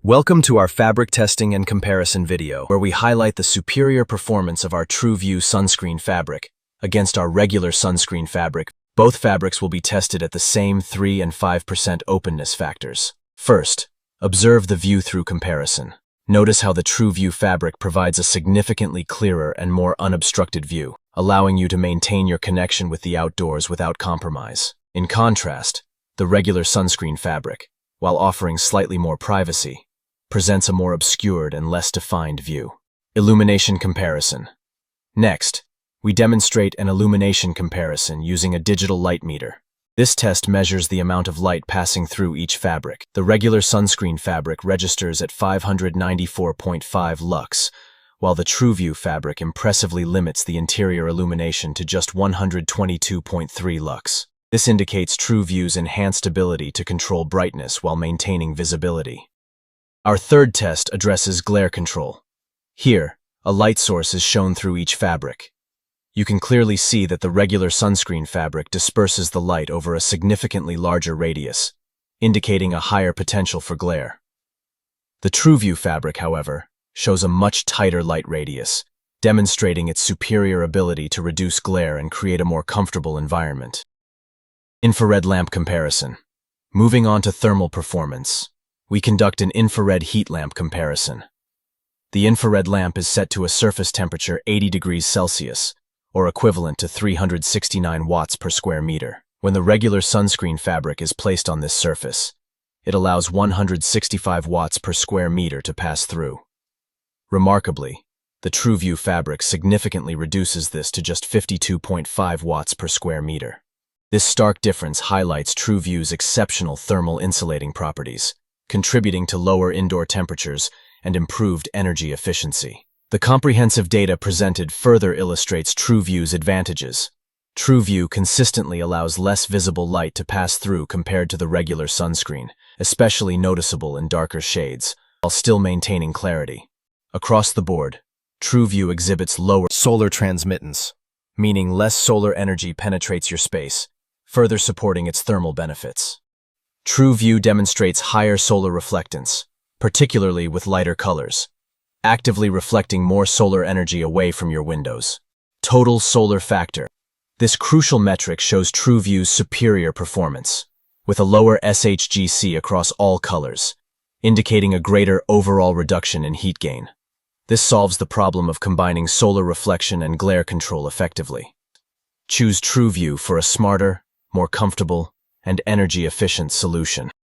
Welcome to our fabric testing and comparison video, where we highlight the superior performance of our TrueView sunscreen fabric against our regular sunscreen fabric. Both fabrics will be tested at the same 3 and 5% openness factors. First, observe the view-through comparison. Notice how the TrueView fabric provides a significantly clearer and more unobstructed view, allowing you to maintain your connection with the outdoors without compromise. In contrast, the regular sunscreen fabric, while offering slightly more privacy, presents a more obscured and less defined view. Illumination comparison. Next, we demonstrate an illumination comparison using a digital light meter. This test measures the amount of light passing through each fabric. The regular sunscreen fabric registers at 594.5 lux, while the TrueView fabric impressively limits the interior illumination to just 122.3 lux. This indicates TrueView's enhanced ability to control brightness while maintaining visibility. Our third test addresses glare control. Here, a light source is shown through each fabric. You can clearly see that the regular sunscreen fabric disperses the light over a significantly larger radius, indicating a higher potential for glare. The TrueView fabric, however, shows a much tighter light radius, demonstrating its superior ability to reduce glare and create a more comfortable environment. Infrared lamp comparison. Moving on to thermal performance, we conduct an infrared heat lamp comparison. The infrared lamp is set to a surface temperature 80 degrees Celsius, or equivalent to 369 watts per square meter. When the regular sunscreen fabric is placed on this surface, it allows 165 watts per square meter to pass through. Remarkably, the TrueView fabric significantly reduces this to just 52.5 watts per square meter. This stark difference highlights TrueView's exceptional thermal insulating properties, contributing to lower indoor temperatures and improved energy efficiency. The comprehensive data presented further illustrates TrueView's advantages. TrueView consistently allows less visible light to pass through compared to the regular sunscreen, especially noticeable in darker shades, while still maintaining clarity. Across the board, TrueView exhibits lower solar transmittance, meaning less solar energy penetrates your space, further supporting its thermal benefits. TrueView demonstrates higher solar reflectance, particularly with lighter colors, actively reflecting more solar energy away from your windows. Total solar factor. This crucial metric shows TrueView's superior performance, with a lower SHGC across all colors, indicating a greater overall reduction in heat gain. This solves the problem of combining solar reflection and glare control effectively. Choose TrueView for a smarter, more comfortable, and energy-efficient solution.